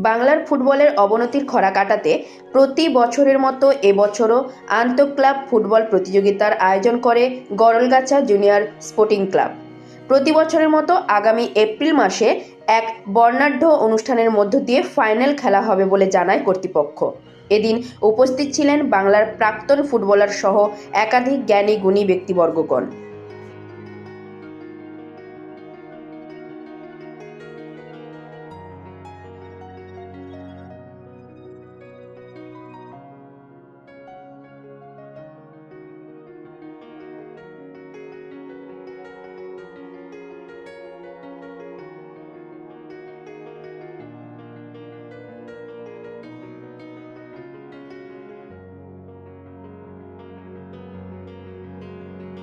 বাংলার ফুটবলের অবনতির খরা কাটাতে প্রতি বছরের মতো এবছরও আন্তঃক্লাব ফুটবল প্রতিযোগিতার আয়োজন করে গড়লগাছা জুনিয়র স্পোর্টিং ক্লাব। প্রতি বছরের মতো আগামী এপ্রিল মাসে এক বর্ণাঢ্য অনুষ্ঠানের মধ্য দিয়ে ফাইনাল খেলা হবে বলে জানায় কর্তৃপক্ষ। এদিন উপস্থিত ছিলেন বাংলার প্রাক্তন ফুটবলার সহ একাধিক জ্ঞানী গুণী ব্যক্তিবর্গগণ।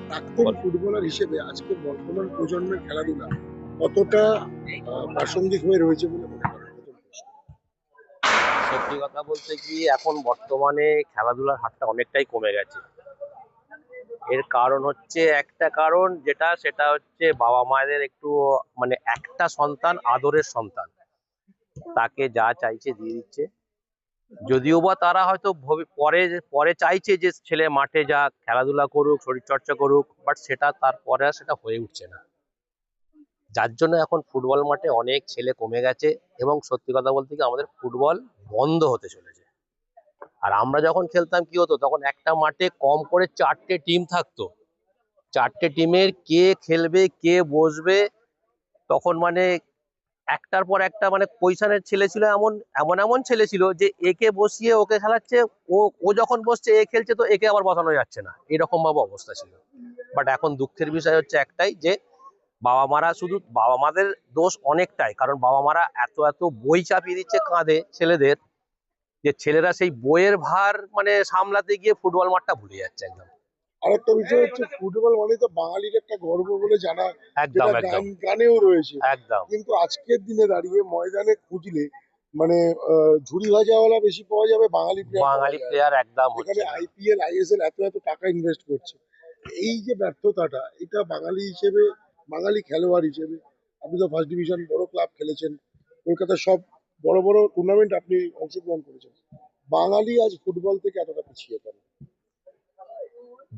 প্রাক্তন ফুটবলার হিসেবে আজকে বর্তমান প্রজন্মের খেলাধুলা কতটা প্রাসঙ্গিক হয়ে রয়েছে বলে মনে করেন? সত্যি কথা বলতে কি, এখন বর্তমানে খেলাধুলার হারটা অনেকটাই কমে গেছে। এর কারণ হচ্ছে, একটা কারণ সেটা হচ্ছে বাবা মায়েদের একটু একটা সন্তান আদরের সন্তান, তাকে যা চাইছে দিয়ে দিচ্ছে। যদিও বা তারা হয়তো পরে পরে চাইছে যে ছেলে মাঠে যাক, খেলাধুলা করুক, শরীর চর্চা করুক, বাট সেটা তারপরে আর সেটা হয়ে উঠছে না। যার জন্য এখন ফুটবল মাঠে অনেক ছেলে কমে গেছে এবং সত্যি কথা বলতে কি আমাদের ফুটবল বন্ধ হতে চলেছে। আর আমরা যখন খেলতাম কি হতো, তখন একটা মাঠে কম করে 4টে টিম থাকতো। 4টে টিমের কে খেলবে কে বসবে, তখন একটার পর একটা পজিশনের ছেলে ছিল, এমন এমন এমন ছেলে ছিল যে একে বসিয়ে ওকে খেলাচ্ছে, ও ও যখন বসছে এ খেলছে, তো একে আবার বসানো যাচ্ছে না, এরকম ভাবে অবস্থা ছিল। বাট এখন দুঃখের বিষয় হচ্ছে একটাই, যে বাবা মাদের দোষ অনেকটাই, কারণ বাবা মারা এত এত বই চাপিয়ে দিচ্ছে কাঁধে ছেলেদের, যে ছেলেরা সেই বইয়ের ভার সামলাতে গিয়ে ফুটবল মাঠটা ভুলে যাচ্ছে একদম। আরেকটা বিষয় হচ্ছে, ফুটবল মানে তো বাঙালির একটা গর্ব বলে জানা, একদম যেটা একদম গানেও রয়েছে। একদম কিন্তু আজকের দিনে দাঁড়িয়ে ময়দানে খুঁজলে মানে ঝুড়ি ভাজাওয়ালা বেশি পাওয়া যাবে, বাঙালি প্লেয়ার একদম এখানে হচ্ছে না। আইপিএল আইএসএল এত এত টাকা ইনভেস্ট করছে। এই যে ব্যর্থতাটা, এটা বাঙালি হিসেবে, বাঙালি খেলোয়াড় হিসেবে, আপনি তো ফার্স্ট ডিভিশন বড় ক্লাব খেলেছেন, কলকাতার সব বড় বড় টুর্নামেন্ট আপনি অংশগ্রহণ করেছেন, বাঙালি আজ ফুটবল থেকে এতটা পিছিয়ে কেন?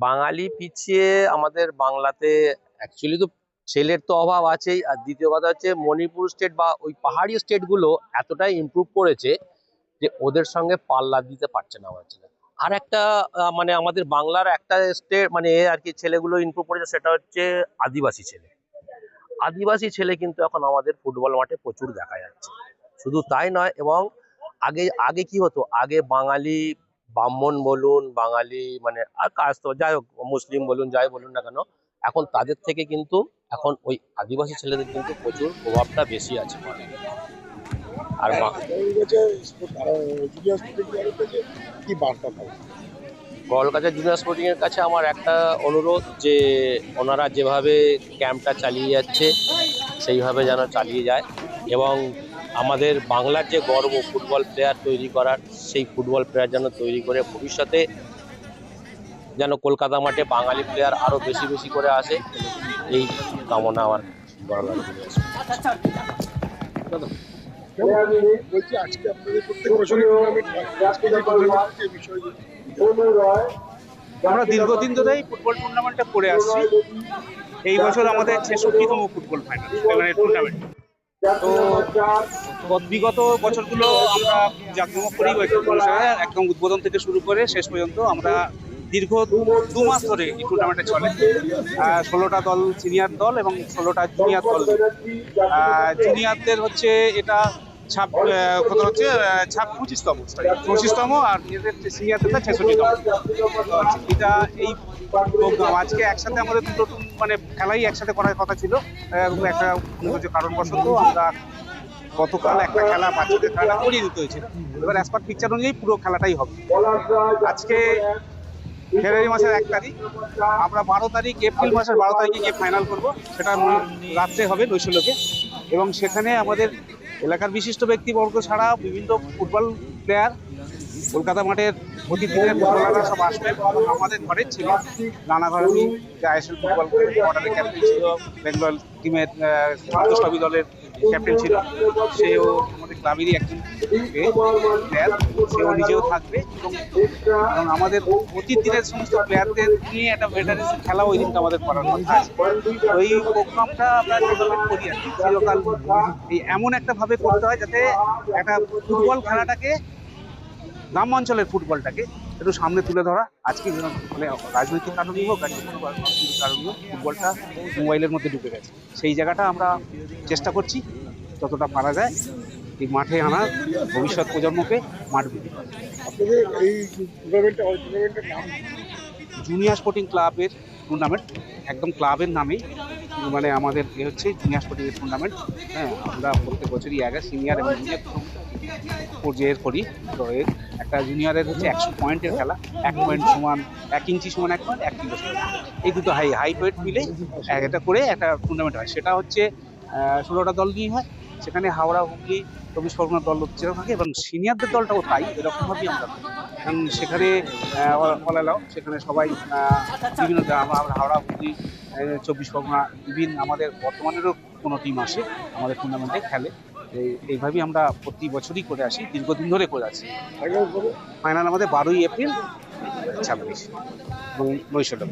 বাঙালি পিছিয়ে আমাদের বাংলাতে অ্যাকচুয়ালি তো ছেলের তো অভাব আছেই, আর দ্বিতীয় কথা হচ্ছে মণিপুর স্টেট বা ওই পাহাড়ি স্টেট গুলো এতটাই ইমপ্রুভ করেছে যে ওদের সঙ্গে পাল্লা দিতে পারছে না আমার ছেলে। আর একটা আমাদের বাংলার একটা স্টেট আর কি ছেলেগুলো ইমপ্রুভ করেছে, সেটা হচ্ছে আদিবাসী ছেলে। আদিবাসী ছেলে কিন্তু এখন আমাদের ফুটবল মাঠে প্রচুর দেখা যাচ্ছে। শুধু তাই নয়, এবং আগে আগে কি হতো, আগে বাঙালি ব্রাহ্মণ বলুন, বাঙালি আর কাস্ট যাই হোক, মুসলিম বলুন, যাই বলুন না কেন, এখন তাদের থেকে কিন্তু এখন ওই আদিবাসী ছেলেদের কিন্তু প্রচুর প্রভাবটা বেশি আছে। আর কি বার্তা পাবো? গড়লগাছা জুনিয়র স্পোর্টিং এর কাছে আমার একটা অনুরোধ, যে ওনারা যেভাবে ক্যাম্পটা চালিয়ে যাচ্ছে সেইভাবে যেন চালিয়ে যায়, এবং আমাদের বাংলার যে গর্ব ফুটবল প্লেয়ার তৈরি করার, সেই ফুটবল প্লেয়ার যেন তৈরি করে ভবিষ্যতে যেন কলকাতা মাঠে বাঙালি প্লেয়ার আরো বেশি বেশি করে আসে, এই কামনা আমার গড়লগাছা জুনিয়র। বলছি, আজকে আপনাদের প্রত্যেক বছরই টুর্নামেন্ট হয়, আজকে যে টুর্নামেন্টের যে বিষয়, আমরা দীর্ঘদিন ধরেই ফুটবল টুর্নামেন্টটা করে আসছি। এই বছর আমাদের 66তম ফুটবল ফাইনাল টুর্নামেন্ট। তো বিগত বছরগুলো আমরা জাঁকজমক করেই একদম উদ্বোধন থেকে শুরু করে শেষ পর্যন্ত আমরা দীর্ঘ 2 মাস ধরে এই টুর্নামেন্টে চলে। 16টা দল সিনিয়র দল এবং 16টা জুনিয়র দল। জুনিয়রদের হচ্ছে এটা 25তম, আর সিনিয়রদের 66তম। এটা এই প্রোগ্রাম আজকে একসাথে আমাদের দুটো খেলাই একসাথে করার কথা ছিল, একটা কারণবশত আমরা গতকাল একটা খেলা বাচ্চাদের খেলাটা করিয়ে দিতে হয়েছিল। এবার অ্যাজ পার পিকচার অনুযায়ী পুরো খেলাটাই হবে। আজকে ফেব্রুয়ারি মাসের 1 তারিখ, আমরা 12 তারিখ, এপ্রিল মাসের 12 তারিখে গিয়ে ফাইনাল করবো। সেটা রাত্রে হবে নৈশলোকে, এবং সেখানে আমাদের এলাকার বিশিষ্ট ব্যক্তিবর্গ ছাড়া বিভিন্ন ফুটবল প্লেয়ার, কলকাতা মাঠের প্রতিদিনের ফুটবলাররা সব আসবেন। আমাদের ঘরের ছিল রানাঘর, যে আইএসএল ফুটবল বর্ডারের ক্যাপ্টেন ছিল, বেঙ্গল টিমের সন্তোষী দলের ক্যাপ্টেন ছিল, সেও আমাদের ক্লাবেরই একজন প্লেয়ার, সেও নিজেও থাকবে এবং আমাদের অতীত দিনের সমস্ত প্লেয়ারদের নিয়ে একটা ভেটারেন্স খেলা ওই দিনকে আমাদের করার কথা আছে। ওই প্রোগ্রামটা আমরা ডেভেলপ করি আর কি চিরকাল এই এমন একটা ভাবে করতে হয় যাতে একটা ফুটবল খেলাটাকে, গ্রাম অঞ্চলের ফুটবলটাকে একটু সামনে তুলে ধরা। আজকে মানে রাজনৈতিক কারণেই হোক আর যে কোনো কারণেই হোক ফুটবলটা মোবাইলের মধ্যে ঢুকে গেছে, সেই জায়গাটা আমরা চেষ্টা করছি যতটা পারা যায় এই মাঠে আনার, ভবিষ্যৎ প্রজন্মকে মাঠ দিতে। আপনাদের এই টুর্নামেন্টের নাম জুনিয়র স্পোর্টিং ক্লাবের টুর্নামেন্ট, একদম ক্লাবের নামেই, মানে আমাদের হচ্ছে জুনিয়র স্পোর্টিং এর টুর্নামেন্ট। হ্যাঁ, আমরা প্রত্যেক বছরই আগে সিনিয়র এবং জুনিয়র পর্যায়ের করি। তো এর একটা জুনিয়রের হচ্ছে 100 পয়েন্টের খেলা, 1 পয়েন্ট সমান 1 ইঞ্চি সমান 1 পয়েন্ট, 1 কিলো সমান, এই দুটো হাইট ওয়েট মিলে এটা করে একটা টুর্নামেন্ট হয়। সেটা হচ্ছে 16টা দল নিয়ে হয়। সেখানে হাওড়া, হুগলি, 24 পরগনার দল যেরকম থাকে এবং সিনিয়রদের দলটাও তাই, এরকমভাবেই আমরা করি। কারণ সেখানে অলালাও সেখানে সবাই বিভিন্ন আমরা হাওড়া, হুগলি, 24 পরগনা, বিভিন্ন আমাদের বর্তমানেরও কোনো টিম আসে আমাদের টুর্নামেন্টে খেলে। এইভাবেই আমরা প্রতি বছরই করে আসি, দীর্ঘদিন ধরে করে আসি। ফাইনাল আমাদের 12ই এপ্রিল 26 এবং নৈশটা।